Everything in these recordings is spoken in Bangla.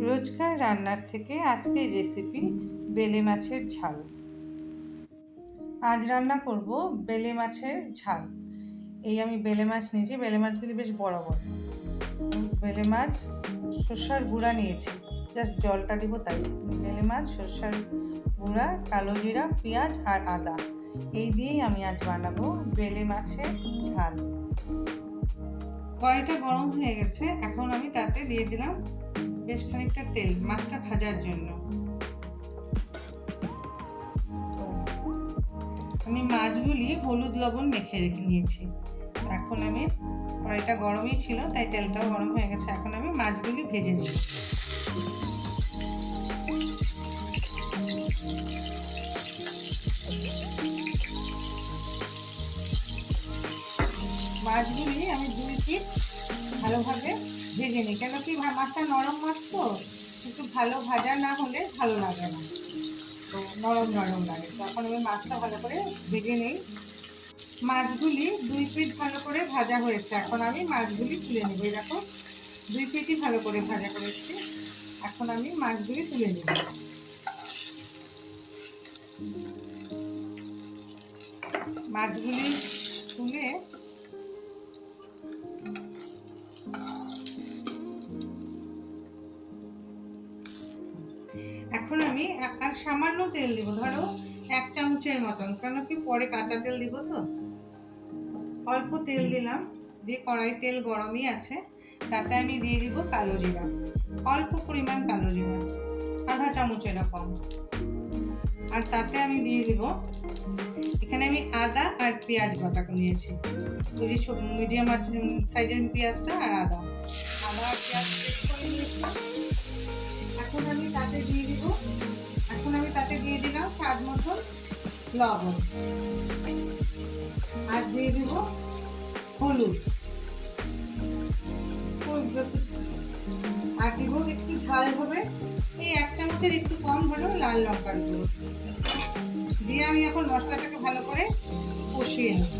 রোজকার রান্নার থেকে আজকের রেসিপি বেলে মাছের ঝাল। আজ রান্না করব বেলে মাছের ঝাল। আমি বেলে মাছ নিয়েছি, বেলে মাছগুলি বেশ বড় বড়। বেলে মাছ সর্ষার গুঁড়া নিয়েছি, জাস্ট জলটা দিব তাই। বেলে মাছ, সর্ষার গুঁড়া, কালো জিরা, পেঁয়াজ আর আদা, এই দিয়েই আমি আজ বানাবো বেলে মাছের ঝাল। কড়াইটা গরম হয়ে গেছে, এখন আমি তাতে দিয়ে দিলাম বেশ খানিকটা তেল মাছটা ভাজার জন্য। আমি মাছগুলি হলুদ লবণ মেখে রেখে নিয়েছি। এখন আমি, কড়াইটা গরমই ছিল তাই তেলটাও গরম হয়ে গেছে, এখন আমি মাছগুলি ভেজে নিই। মাছগুলি আমি 2 পিস ভালোভাবে ভেজে নিই, কেন কি মাছটা নরম মাছ তো, একটু ভালো ভাজা না হলে ভালো লাগে না, তো নরম নরম লাগে। তখন আমি মাছটা ভালো করে ভেজে নিই। মাছগুলি 2 পিস ভালো করে ভাজা হয়েছে, এখন আমি মাছগুলি তুলে নেব। এরকম 2 পিসই ভালো করে ভাজা করেছি, এখন আমি মাছগুলি তুলে নেব। মাছগুলি তুলে এখন আমি আর সামান্য তেল দিব, ধরো 1 চামচের মতন, কেন কি পরে কাঁচা তেল দিব তো। অল্প তেল দিলাম, দিয়ে কড়াই তেল গরমই আছে, তাতে আমি দিয়ে দিব কালো জিরা, অল্প পরিমাণ কালো জিরা, আধা চামচ এরকম। আর তাতে আমি দিয়ে দিব, এখানে আমি আদা আর পেঁয়াজ বাটা নিয়েছি, ওই যে মিডিয়াম সাইজের পেঁয়াজটা আর আদা আর পেঁয়াজ পেস্ট করে নিয়েছি। এখন আমি তাতে দিয়ে দিব, স্বাদ মতো লবণ, আর দিয়ে দিব হলুদ, আর দিব একটু ঝাল হবে, এই 1 চামচের একটু কম হলেও লাল লঙ্কার গুঁড়ো দিয়ে আমি এখন মশলাটাকে ভালো করে কষিয়ে নেব।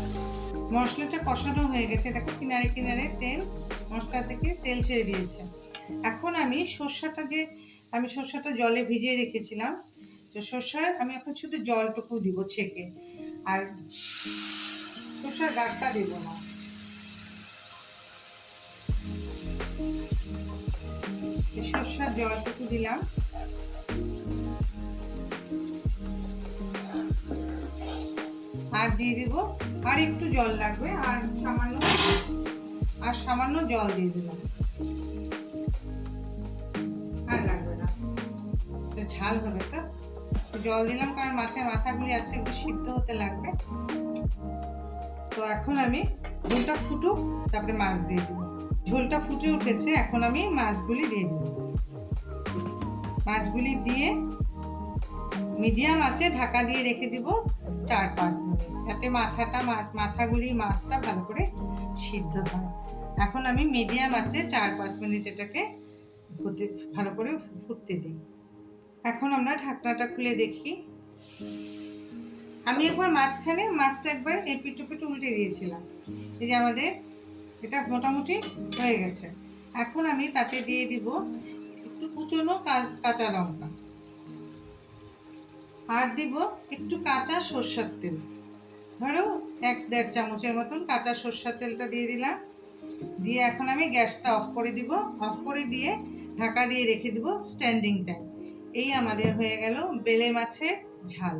মশলাটা কষানো হয়ে গেছে, দেখো কিনারে কিনারে তেল, মশলা থেকে তেল ছেড়ে দিয়েছে। এখন আমি সর্ষাটা জলে ভিজিয়ে রেখেছিলাম, তো সর্ষার আমি এখন শুধু জলটুকু দিব ছেঁকে, আর সর্ষার গাঁটটা দেব না। সর্ষার জলটুকু দিলাম, আর দিয়ে দিব আর একটু জল লাগবে, আর সামান্য জল দিয়ে দিলাম, আর লাগবে না, ঝাল হবে তো জল দিলাম, কারণ মাছের মাথাগুলি আছে, একটু সিদ্ধ হতে লাগবে। তো এখন আমি ঝোলটা ফুটুক, তারপরে মাছ দিয়ে দেবো। ঝোলটা ফুটে উঠেছে, এখন আমি মাছগুলি দিয়ে দেবো। মাছগুলি দিয়ে মিডিয়াম আঁচে ঢাকা দিয়ে রেখে দিব 4-5 মিনিট, যাতে মাথাগুলি মাছটা ভালো করে সিদ্ধ হয়। এখন আমি মিডিয়াম আঁচে 4-5 মিনিট এটাকে ভালো করে ফুটতে দিই। এখন আমরা ঢাকনাটা খুলে দেখি। আমি একবার মাঝখানে মাছটা একবার এপিট ওপিট উল্টে দিয়েছিলাম, এই যে আমাদের এটা মোটামুটি হয়ে গেছে। এখন আমি তাতে দিয়ে দিব একটু কুচনো কাঁচা লঙ্কা, আর দিব একটু কাঁচা সরষের তেল, ধরো 1-1.5 চামচের মতন কাঁচা সরষের তেলটা দিয়ে দিলাম। দিয়ে এখন আমি গ্যাসটা অফ করে দিব, অফ করে দিয়ে ঢাকা দিয়ে রেখে দিব স্ট্যান্ডিং টাইম। এই আমাদের হয়ে গেল বেলে মাছের ঝাল।